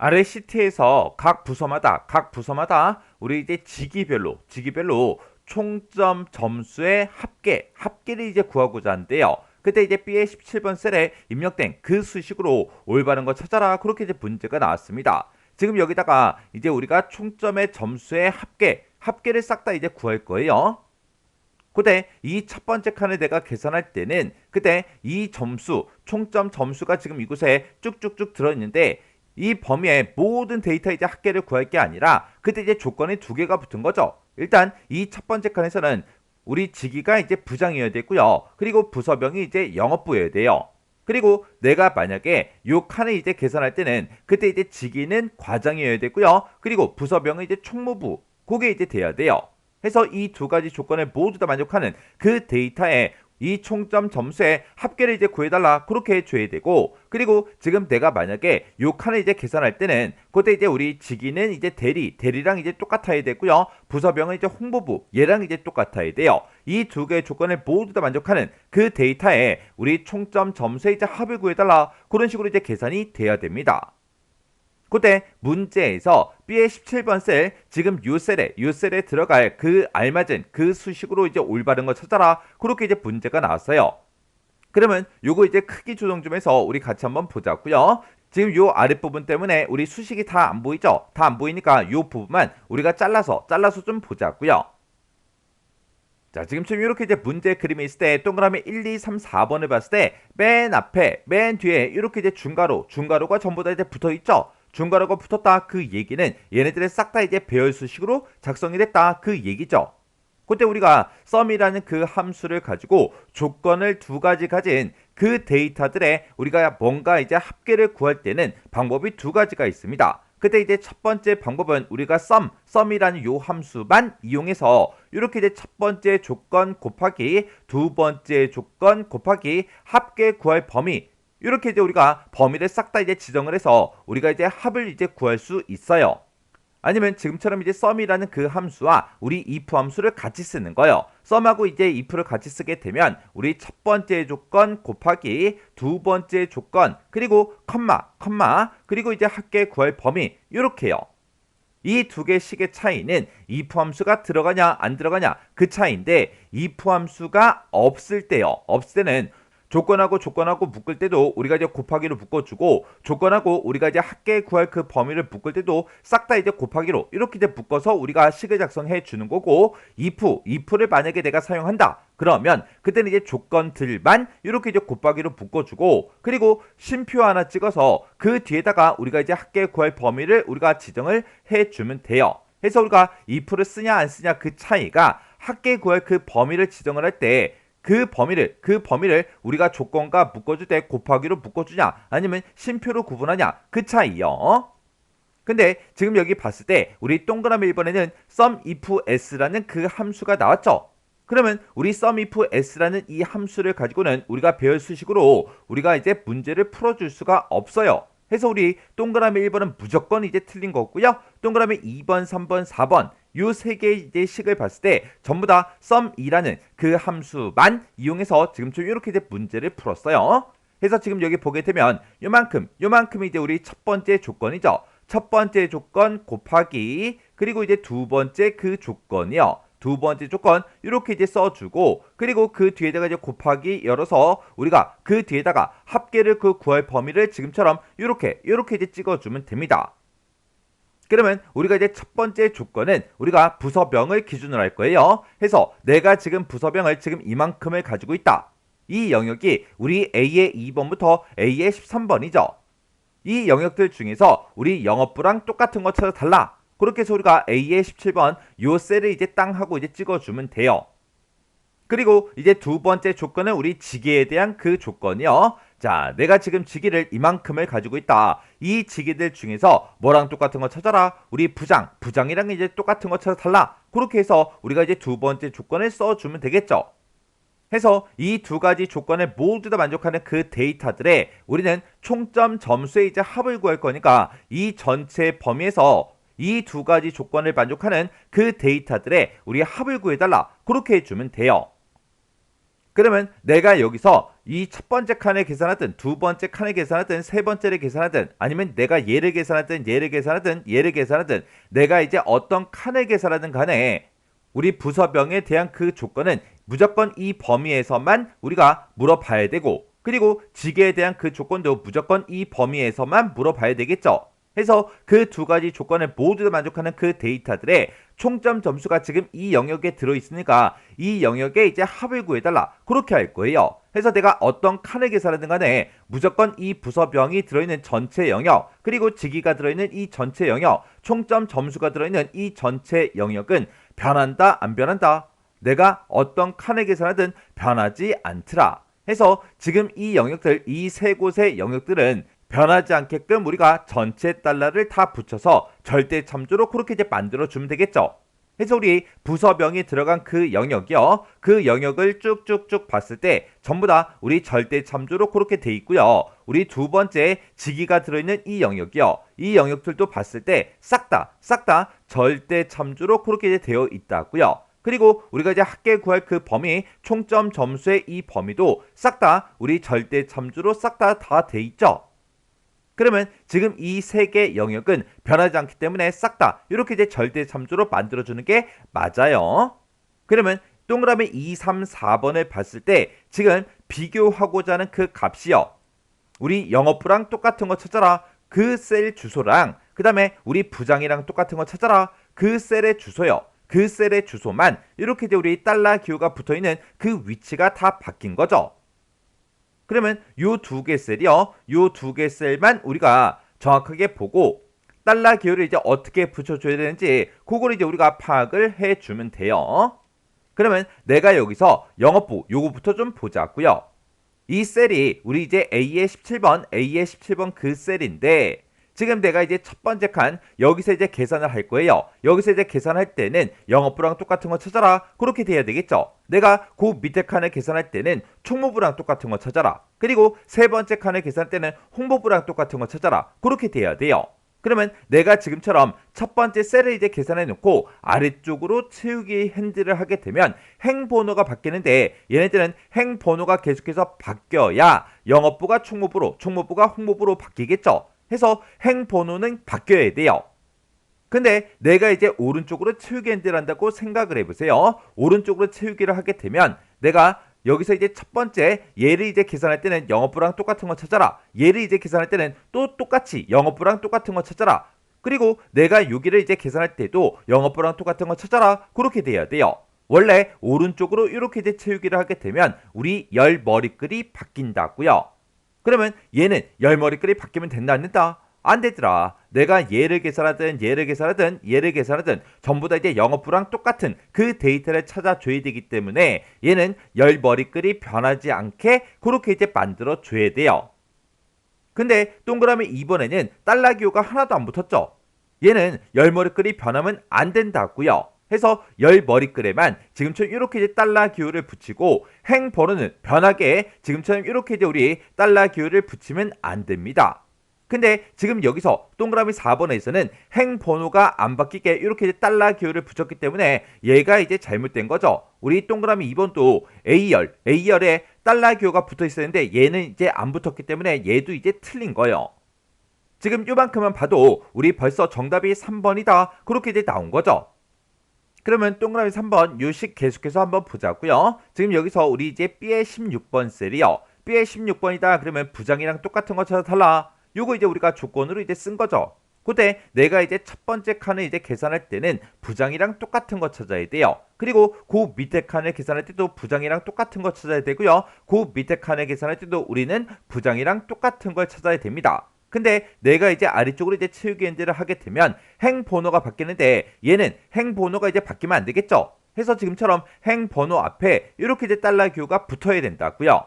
아래 시트에서 각 부서마다 우리 이제 직위별로 총점 점수의 합계를 이제 구하고자 하는데요. 그때 이제 B의 17번 셀에 입력된 그 수식으로 올바른 거 찾아라. 그렇게 이제 문제가 나왔습니다. 지금 여기다가 이제 우리가 총점의 점수의 합계를 싹 다 이제 구할 거예요. 그때 이 첫 번째 칸을 내가 계산할 때는 그때 이 점수, 총점 점수가 지금 이곳에 쭉쭉쭉 들어있는데 이 범위의 모든 데이터 이제 합계를 구할 게 아니라 그때 이제 조건이 두 개가 붙은 거죠. 일단 이 첫 번째 칸에서는 우리 직위가 이제 부장이어야 되고요. 그리고 부서명이 이제 영업부여야 돼요. 그리고 내가 만약에 요 칸을 이제 계산할 때는 그때 이제 직위는 과장이어야 되고요. 그리고 부서명은 이제 총무부, 그게 이제 돼야 돼요. 해서 이 두 가지 조건을 모두 다 만족하는 그 데이터에 이 총점 점수의 합계를 이제 구해달라. 그렇게 해줘야 되고, 그리고 지금 내가 만약에 요 칸을 이제 계산할 때는 그때 이제 우리 직위는 이제 대리랑 이제 똑같아야 되고요. 부서명은 이제 홍보부, 얘랑 이제 똑같아야 돼요. 이 두 개의 조건을 모두 다 만족하는 그 데이터에 우리 총점 점수의 이제 합을 구해달라. 그런 식으로 이제 계산이 돼야 됩니다. 그때 문제에서 B의 17번 셀, 지금 요 셀에 들어갈 그 알맞은 그 수식으로 이제 올바른 거 찾아라. 그렇게 이제 문제가 나왔어요. 그러면 요거 이제 크기 조정 좀 해서 우리 같이 한번 보자고요. 지금 요 아랫부분 때문에 우리 수식이 다 안 보이죠? 다 안 보이니까 요 부분만 우리가 잘라서 좀 보자고요. 자, 지금처럼 이렇게 이제 문제 그림이 있을 때 동그라미 1, 2, 3, 4번을 봤을 때 맨 앞에, 맨 뒤에 이렇게 이제 중괄호가 전부 다 이제 붙어 있죠. 중괄호가 붙었다. 그 얘기는 얘네들의 싹 다 이제 배열수식으로 작성이 됐다. 그 얘기죠. 그때 우리가 sum이라는 그 함수를 가지고 조건을 두 가지 가진 그 데이터들의 우리가 뭔가 이제 합계를 구할 때는 방법이 두 가지가 있습니다. 그때 이제 첫 번째 방법은 우리가 sum이라는 요 함수만 이용해서 이렇게 이제 첫 번째 조건 곱하기 두 번째 조건 곱하기 합계 구할 범위, 이렇게 이제 우리가 범위를 싹 다 이제 지정을 해서 우리가 이제 합을 이제 구할 수 있어요. 아니면 지금처럼 이제 sum이라는 그 함수와 우리 if 함수를 같이 쓰는 거예요. sum하고 이제 if를 같이 쓰게 되면 우리 첫 번째 조건 곱하기 두 번째 조건 그리고 컴마 그리고 이제 합계 구할 범위, 이렇게요. 이 두 개씩의 차이는 if 함수가 들어가냐 안 들어가냐 그 차이인데, if 함수가 없을 때요. 없을 때는 조건하고 묶을 때도 우리가 이제 곱하기로 묶어주고, 조건하고 우리가 이제 합계 구할 그 범위를 묶을 때도 싹 다 이제 곱하기로 이렇게 이제 묶어서 우리가 식을 작성해 주는 거고, if를 만약에 내가 사용한다 그러면 그때는 이제 조건들만 이렇게 이제 곱하기로 묶어주고, 그리고 쉼표 하나 찍어서 그 뒤에다가 우리가 이제 합계 구할 범위를 우리가 지정을 해 주면 돼요. 해서 우리가 if를 쓰냐 안 쓰냐 그 차이가 합계 구할 그 범위를 지정을 할 때 그 범위를 우리가 조건과 묶어줄 때 곱하기로 묶어주냐 아니면 쉼표로 구분하냐 그 차이요. 근데 지금 여기 봤을 때 우리 동그라미 1번에는 sumifs라는 그 함수가 나왔죠. 그러면 우리 sumifs라는 이 함수를 가지고는 우리가 배열 수식으로 우리가 이제 문제를 풀어줄 수가 없어요. 해서 우리 동그라미 1번은 무조건 이제 틀린 거고요. 동그라미 2번, 3번, 4번 요 세 개의 이제 식을 봤을 때 전부 다 sum이라는 그 함수만 이용해서 지금처럼 이렇게 이제 문제를 풀었어요. 해서 지금 여기 보게 되면 요만큼이 이제 우리 첫 번째 조건이죠. 첫 번째 조건 곱하기 그리고 이제 두 번째 그 조건이요. 두 번째 조건 이렇게 이제 써주고, 그리고 그 뒤에다가 이제 곱하기 열어서 우리가 그 뒤에다가 합계를 그 구할 범위를 지금처럼 이렇게 이제 찍어주면 됩니다. 그러면 우리가 이제 첫 번째 조건은 우리가 부서명을 기준으로 할 거예요. 해서 내가 지금 부서명을 지금 이만큼을 가지고 있다. 이 영역이 우리 A의 2번부터 A의 13번이죠. 이 영역들 중에서 우리 영업부랑 똑같은 거 찾아 달라. 그렇게 해서 우리가 A의 17번 요 셀을 이제 땅 하고 이제 찍어주면 돼요. 그리고 이제 두 번째 조건은 우리 직위에 대한 그 조건이요. 자, 내가 지금 직위를 이만큼을 가지고 있다. 이 직위들 중에서 뭐랑 똑같은 거 찾아라. 우리 부장이랑 이제 똑같은 거 찾아 달라. 그렇게 해서 우리가 이제 두 번째 조건을 써주면 되겠죠. 해서 이 두 가지 조건을 모두 다 만족하는 그 데이터들에 우리는 총점 점수의 이제 합을 구할 거니까 이 전체 범위에서 이 두 가지 조건을 만족하는 그 데이터들의 우리 합을 구해달라. 그렇게 해주면 돼요. 그러면 내가 여기서 이 첫 번째 칸을 계산하든 두 번째 칸을 계산하든 세 번째를 계산하든 아니면 내가 얘를 계산하든 얘를 계산하든 얘를 계산하든 내가 이제 어떤 칸을 계산하든 간에 우리 부서병에 대한 그 조건은 무조건 이 범위에서만 우리가 물어봐야 되고 그리고 지게에 대한 그 조건도 무조건 이 범위에서만 물어봐야 되겠죠. 해서 그 두 가지 조건을 모두 만족하는 그 데이터들의 총점 점수가 지금 이 영역에 들어있으니까 이 영역에 이제 합을 구해달라 그렇게 할 거예요. 해서 내가 어떤 칸을 계산하든 간에 무조건 이 부서병이 들어있는 전체 영역 그리고 지기가 들어있는 이 전체 영역 총점 점수가 들어있는 이 전체 영역은 변한다 안 변한다? 내가 어떤 칸을 계산하든 변하지 않더라. 해서 지금 이 영역들 이 세 곳의 영역들은 변하지 않게끔 우리가 전체 달러를 다 붙여서 절대 참조로 그렇게 이제 만들어주면 되겠죠. 그래서 우리 부서병이 들어간 그 영역이요. 그 영역을 쭉쭉쭉 봤을 때 전부 다 우리 절대 참조로 그렇게 돼 있고요. 우리 두 번째 지기가 들어있는 이 영역이요. 이 영역들도 봤을 때 싹 다 절대 참조로 그렇게 되어 있다고요. 그리고 우리가 이제 합계 구할 그 범위 총점 점수의 이 범위도 싹 다 우리 절대 참조로 싹 다 돼 있죠. 그러면 지금 이 세 개 영역은 변하지 않기 때문에 싹 다 이렇게 이제 절대 참조로 만들어주는 게 맞아요. 그러면 동그라미 2, 3, 4번을 봤을 때 지금 비교하고자 하는 그 값이요. 우리 영업부랑 똑같은 거 찾아라. 그 셀 주소랑 그 다음에 우리 부장이랑 똑같은 거 찾아라. 그 셀의 주소요. 그 셀의 주소만 이렇게 이제 우리 달러 기호가 붙어있는 그 위치가 다 바뀐 거죠. 그러면 요 두 개 셀이요. 요 두 개 셀만 우리가 정확하게 보고 달러 기호를 이제 어떻게 붙여줘야 되는지 그걸 이제 우리가 파악을 해주면 돼요. 그러면 내가 여기서 영업부 요거부터 좀 보자고요. 이 셀이 우리 이제 A의 17번 그 셀인데 지금 내가 이제 첫 번째 칸 여기서 이제 계산을 할 거예요. 여기서 이제 계산할 때는 영업부랑 똑같은 거 찾아라. 그렇게 돼야 되겠죠. 내가 그 밑에 칸을 계산할 때는 총무부랑 똑같은 거 찾아라. 그리고 세 번째 칸을 계산할 때는 홍보부랑 똑같은 거 찾아라. 그렇게 돼야 돼요. 그러면 내가 지금처럼 첫 번째 셀을 이제 계산해 놓고 아래쪽으로 채우기 핸들을 하게 되면 행번호가 바뀌는데 얘네들은 행번호가 계속해서 바뀌어야 영업부가 총무부로 총무부가 홍보부로 바뀌겠죠. 해서 행번호는 바뀌어야 돼요. 근데 내가 이제 오른쪽으로 채우기 핸들을 한다고 생각을 해보세요. 오른쪽으로 채우기를 하게 되면 내가 여기서 이제 첫 번째 얘를 이제 계산할 때는 영업부랑 똑같은 거 찾아라. 얘를 이제 계산할 때는 또 똑같이 영업부랑 똑같은 거 찾아라. 그리고 내가 여기를 이제 계산할 때도 영업부랑 똑같은 거 찾아라. 그렇게 돼야 돼요. 원래 오른쪽으로 이렇게 이제 채우기를 하게 되면 우리 열 머리글이 바뀐다고요. 그러면 얘는 열 머리글이 바뀌면 된다 안 된다? 안 되더라. 내가 얘를 계산하든 얘를 계산하든 얘를 계산하든 전부 다 이제 영업부랑 똑같은 그 데이터를 찾아줘야 되기 때문에 얘는 열 머리글이 변하지 않게 그렇게 이제 만들어 줘야 돼요. 근데 동그라미 2번에는 달러 기호가 하나도 안 붙었죠. 얘는 열 머리글이 변하면 안 된다고요. 해서 열 머리글에만 지금처럼 이렇게 이제 달러 기호를 붙이고 행번호는 변하게 지금처럼 이렇게 이제 우리 달러 기호를 붙이면 안 됩니다. 근데 지금 여기서 동그라미 4번에서는 행번호가 안 바뀌게 이렇게 이제 달러 기호를 붙였기 때문에 얘가 이제 잘못된 거죠. 우리 동그라미 2번도 A열에 달러 기호가 붙어 있었는데 얘는 이제 안 붙었기 때문에 얘도 이제 틀린 거예요. 지금 요만큼만 봐도 우리 벌써 정답이 3번이다. 그렇게 이제 나온 거죠. 그러면 동그라미 3번 요식 계속해서 한번 보자고요. 지금 여기서 우리 이제 B의 16번 셀이요. B의 16번이다. 그러면 부장이랑 똑같은 거 찾아달라. 요거 이제 우리가 조건으로 이제 쓴 거죠. 그때 내가 이제 첫 번째 칸을 이제 계산할 때는 부장이랑 똑같은 거 찾아야 돼요. 그리고 그 밑에 칸을 계산할 때도 부장이랑 똑같은 거 찾아야 되고요. 그 밑에 칸을 계산할 때도 우리는 부장이랑 똑같은 걸 찾아야 됩니다. 근데 내가 이제 아래쪽으로 이제 채우기 핸들을 하게 되면 행번호가 바뀌는데 얘는 행번호가 이제 바뀌면 안 되겠죠. 해서 지금처럼 행번호 앞에 이렇게 이제 달러 기호가 붙어야 된다고요.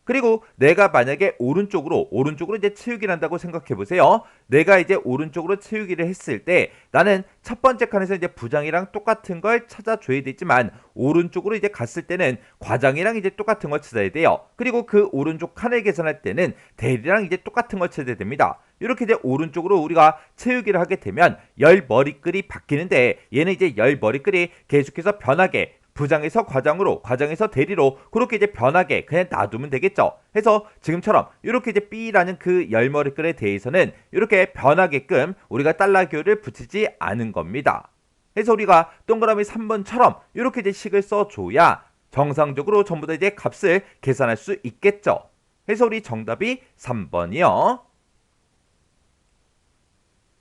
그리고 내가 만약에 오른쪽으로 이제 채우기를 한다고 생각해 보세요. 내가 이제 오른쪽으로 채우기를 했을 때 나는 첫 번째 칸에서 이제 부장이랑 똑같은 걸 찾아줘야 되지만 오른쪽으로 이제 갔을 때는 과장이랑 이제 똑같은 걸 찾아야 돼요. 그리고 그 오른쪽 칸을 계산할 때는 대리랑 이제 똑같은 걸 찾아야 됩니다. 이렇게 이제 오른쪽으로 우리가 채우기를 하게 되면 열 머리글이 바뀌는데 얘는 이제 열 머리글이 계속해서 변하게 부장에서 과장으로, 과장에서 대리로 그렇게 이제 변하게 그냥 놔두면 되겠죠. 해서 지금처럼 이렇게 이제 B라는 그 열머리글에 대해서는 이렇게 변하게끔 우리가 달러교를 붙이지 않은 겁니다. 해서 우리가 동그라미 3번처럼 이렇게 이제 식을 써줘야 정상적으로 전부 다 이제 값을 계산할 수 있겠죠. 해서 우리 정답이 3번이요.